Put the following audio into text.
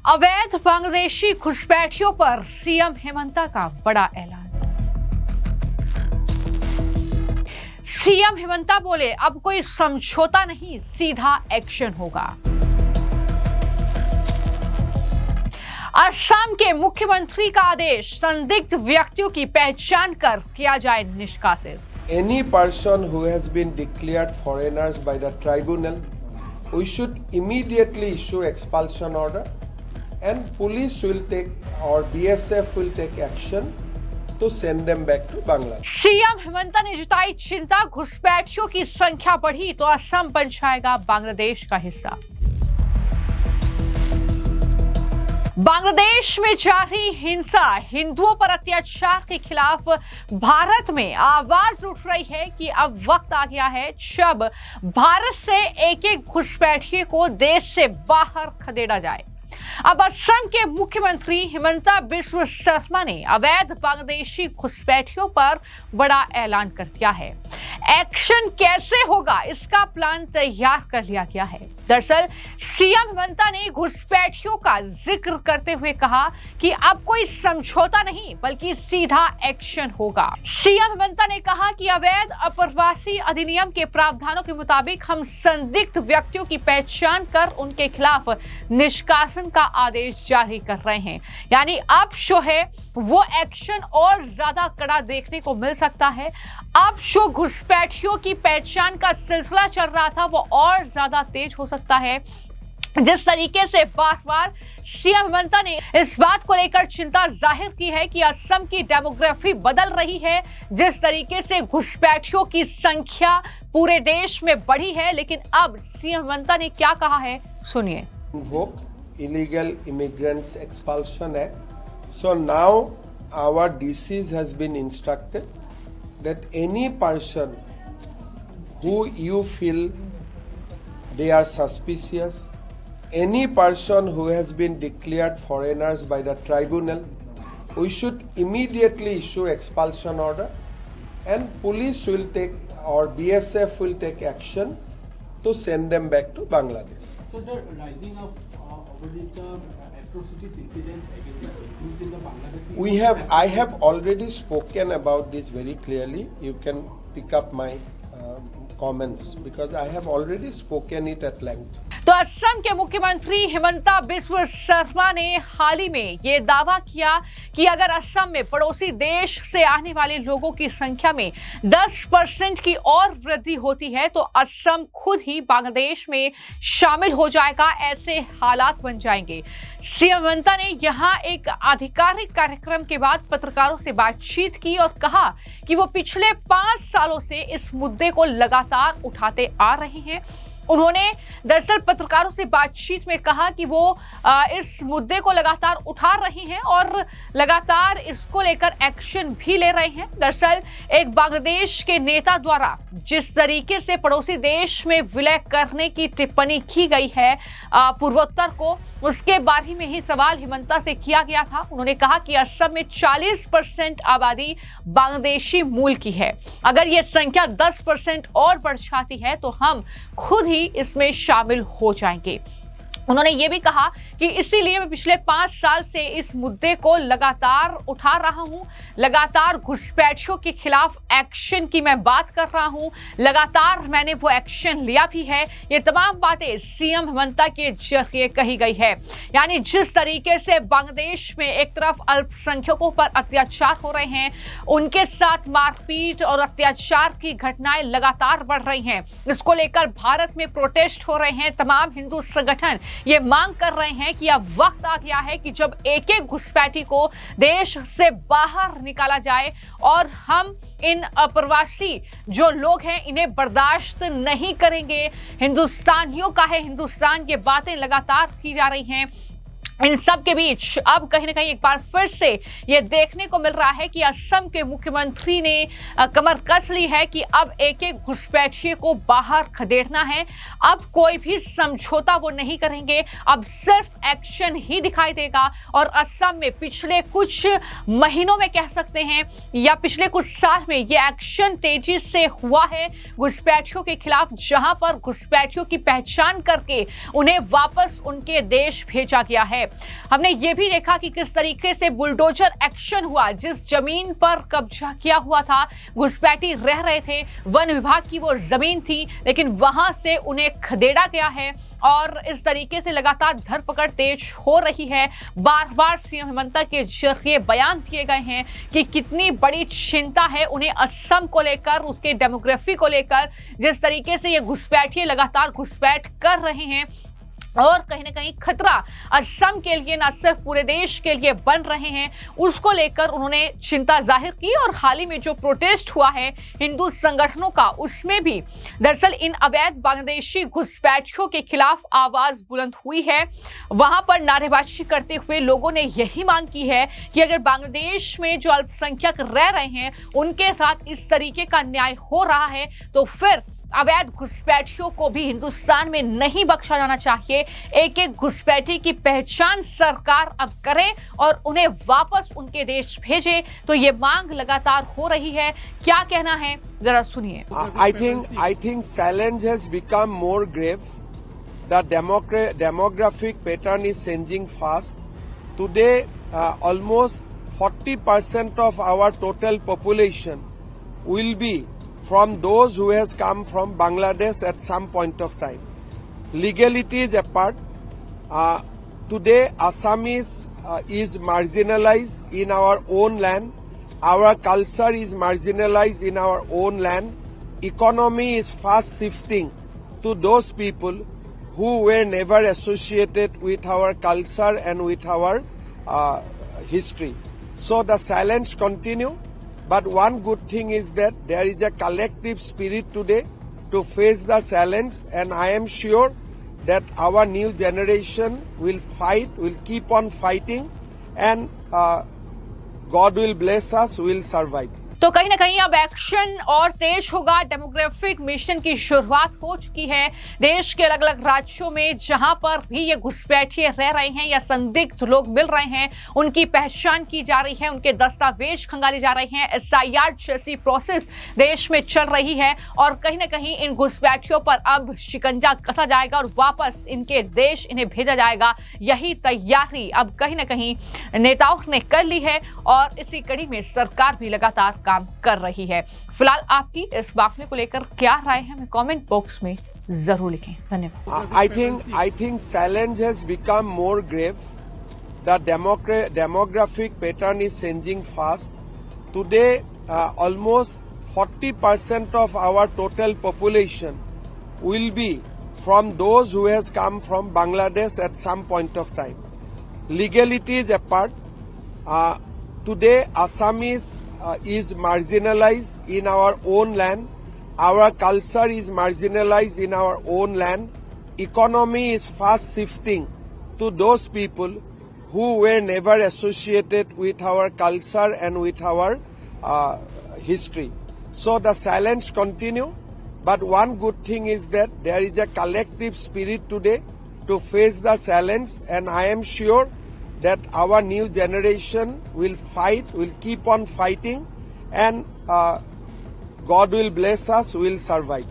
अवैध बांग्लादेशी घुसपैठियों पर सीएम हेमंता का बड़ा ऐलान। सीएम हेमंता बोले, अब कोई समझौता नहीं, सीधा एक्शन होगा। असम के मुख्यमंत्री का आदेश, संदिग्ध व्यक्तियों की पहचान कर किया जाए निष्कासित। Any person who has been declared foreigners by the tribunal, we should immediately issue expulsion order, and police will take or BSF will take action to send them back to Bangladesh. CM Himanta ने जताई चिंता, घुसपैठियों की संख्या बढ़ी तो असम बन जाएगा बांग्लादेश का हिस्सा। बांग्लादेश में जारी हिंसा, हिंदुओं पर अत्याचार के खिलाफ भारत में आवाज उठ रही है कि अब वक्त आ गया है जब भारत से एक एक घुसपैठिए को देश से बाहर खदेड़ा जाए। अब असम के मुख्यमंत्री हिमंता बिस्वा शर्मा ने अवैध बांग्लादेशी घुसपैठियों पर बड़ा ऐलान कर दिया है। एक्शन कैसे होगा, इसका प्लान तैयार कर लिया गया है। दरअसल सीएम हिमंता ने घुसपैठियों का जिक्र करते हुए कहा कि अब कोई समझौता नहीं बल्कि सीधा एक्शन होगा। सीएम हिमंता ने कहा कि अवैध अप्रवासी अधिनियम के प्रावधानों के मुताबिक हम संदिग्ध व्यक्तियों की पहचान कर उनके खिलाफ निष्कासन का आदेश जारी कर रहे हैं। यानी अब जो है वो एक्शन और ज्यादा कड़ा देखने को मिल सकता है। अब जो घुसपैठियों की पहचान का सिलसिला चल रहा था वो और ज्यादा तेज हो सकता है। जिस तरीके से बार बार सीएम हेमंता ने इस बात को लेकर चिंता जाहिर की है कि असम की डेमोग्राफी बदल रही है, जिस तरीके से घुसपैठियों की संख्या पूरे देश में बढ़ी है, लेकिन अब सीएम हेमंता ने क्या कहा है, सुनिए। Illegal Immigrants Expulsion Act. So now our DCs has been instructed that any person who you feel they are suspicious, any person who has been declared foreigners by the tribunal, we should immediately issue expulsion order, and police will take or BSF will take action to send them back to Bangladesh. So the rising of atrocities incidents against the Hindus in the Bangladesh. I have already spoken about this very clearly. You can pick up my comments because I have already spoken it at length. तो असम के मुख्यमंत्री हिमंता बिस्वा शर्मा ने हाल ही में ये दावा किया कि अगर असम में पड़ोसी देश से आने वाले लोगों की संख्या में 10% की और वृद्धि होती है तो असम खुद ही बांग्लादेश में शामिल हो जाएगा, ऐसे हालात बन जाएंगे। सीएम हिमंता ने यहाँ एक आधिकारिक कार्यक्रम के बाद पत्रकारों से बातचीत की और कहा कि वो पिछले 5 सालों से इस मुद्दे को लगातार उठाते आ रहे हैं। उन्होंने दरअसल पत्रकारों से बातचीत में कहा कि वो इस मुद्दे को लगातार उठा रही हैं और लगातार इसको लेकर एक्शन भी ले रहे हैं। दरअसल एक बांग्लादेश के नेता द्वारा जिस तरीके से पड़ोसी देश में विलय करने की टिप्पणी की गई है पूर्वोत्तर को, उसके बारे में ही सवाल हिमंता से किया गया था। उन्होंने कहा कि असम में 40% आबादी बांग्लादेशी मूल की है। अगर ये संख्या 10% और बढ़ जाती है तो हम खुद ही इसमें शामिल हो जाएंगे। उन्होंने ये भी कहा कि इसीलिए मैं पिछले 5 साल से इस मुद्दे को लगातार उठा रहा हूं, लगातार घुसपैठियों के खिलाफ एक्शन की मैं बात कर रहा हूं, लगातार मैंने वो एक्शन लिया भी है। ये तमाम बातें सीएम हेमंता के जरिए कही गई है। यानी जिस तरीके से बांग्लादेश में एक तरफ अल्पसंख्यकों पर अत्याचार हो रहे हैं, उनके साथ मारपीट और अत्याचार की घटनाएं लगातार बढ़ रही हैं, इसको लेकर भारत में प्रोटेस्ट हो रहे हैं। तमाम हिंदू संगठन ये मांग कर रहे हैं कि अब वक्त आ गया है कि जब एक एक घुसपैठी को देश से बाहर निकाला जाए और हम इन अप्रवासी जो लोग हैं इन्हें बर्दाश्त नहीं करेंगे। हिंदुस्तानियों का है हिंदुस्तान, ये बातें लगातार की जा रही हैं। इन सब के बीच अब कहीं ना कहीं एक बार फिर से ये देखने को मिल रहा है कि असम के मुख्यमंत्री ने कमर कस ली है कि अब एक एक घुसपैठिए को बाहर खदेड़ना है। अब कोई भी समझौता वो नहीं करेंगे, अब सिर्फ एक्शन ही दिखाई देगा। और असम में पिछले कुछ महीनों में कह सकते हैं या पिछले कुछ साल में ये एक्शन तेजी से हुआ है घुसपैठियों के खिलाफ, जहां पर घुसपैठियों की पहचान करके उन्हें वापस उनके देश भेजा गया है। है। हमने ये भी देखा कि किस तरीके से बुलडोजर एक्शन हुआ, जिस जमीन पर कब्जा किया हुआ था, घुसपैठी रह रहे थे, वन विभाग की वो जमीन थी, लेकिन वहां से उन्हें खदेड़ा गया है और इस तरीके से लगातार धरपकड़ तेज हो रही है। बार बार सीएम हेमंत के जरिए बयान दिए गए हैं कि कितनी बड़ी चिंता है उन्हें असम को लेकर, उसके डेमोग्राफी को लेकर, जिस तरीके से ये घुसपैठिए लगातार घुसपैठ कर रहे हैं और कहीं ना कहीं खतरा असम के लिए न सिर्फ पूरे देश के लिए बन रहे हैं, उसको लेकर उन्होंने चिंता जाहिर की। और हाल ही में जो प्रोटेस्ट हुआ है हिंदू संगठनों का, उसमें भी दरअसल इन अवैध बांग्लादेशी घुसपैठियों के खिलाफ आवाज बुलंद हुई है। वहां पर नारेबाजी करते हुए लोगों ने यही मांग की है कि अगर बांग्लादेश में जो अल्पसंख्यक रह रहे हैं उनके साथ इस तरीके का न्याय हो रहा है तो फिर अवैध घुसपैठियों को भी हिंदुस्तान में नहीं बख्शा जाना चाहिए। एक एक घुसपैठी की पहचान सरकार अब करे और उन्हें वापस उनके देश भेजे। तो ये मांग लगातार हो रही है। क्या कहना है जरा सुनिए। I think challenge has become more grave. The demographic pattern is changing fast. Today, almost 40% of our total population will be from those who has come from Bangladesh at some point of time. Legalities apart, today Assamese is marginalized in our own land. Our culture is marginalized in our own land. Economy is fast shifting to those people who were never associated with our culture and with our history. So the challenge continue. But one good thing is that there is a collective spirit today to face the challenge, and I am sure that our new generation will fight, will keep on fighting, and God will bless us, we will survive. तो कहीं ना कहीं अब action और तेज होगा। Demographic mission की शुरुआत हो चुकी है देश के अलग अलग राज्यों में, जहां पर भी ये घुसपैठिए रह रहे हैं या संदिग्ध लोग मिल रहे हैं, उनकी पहचान की जा रही है, उनके दस्तावेज खंगाले जा रहे हैं। SIR जैसी प्रोसेस देश में चल रही है और कहीं ना कहीं इन घुसपैठियों पर अब शिकंजा कसा जाएगा और वापस इनके देश इन्हें भेजा जाएगा। यही तैयारी अब कहीं ना कहीं नेताओं ने कर ली है और इसी कड़ी में सरकार भी लगातार काम कर रही है। फिलहाल आपकी इस मामले को लेकर क्या राय है, हमें कमेंट बॉक्स में जरूर लिखें। धन्यवाद। I think challenge has become more grave. The demographic pattern is changing fast. Today, almost 40% of our total population will be from those who has come from Bangladesh at some point of time. Legalities apart, today Assamese is marginalized in our own land. Our culture is marginalized in our own land. Economy is fast shifting to those people who were never associated with our culture and with our history. So the challenge continue. But one good thing is that there is a collective spirit today to face the challenge, and I am sure that our new generation will fight, will keep on fighting, and God will bless us, we will survive.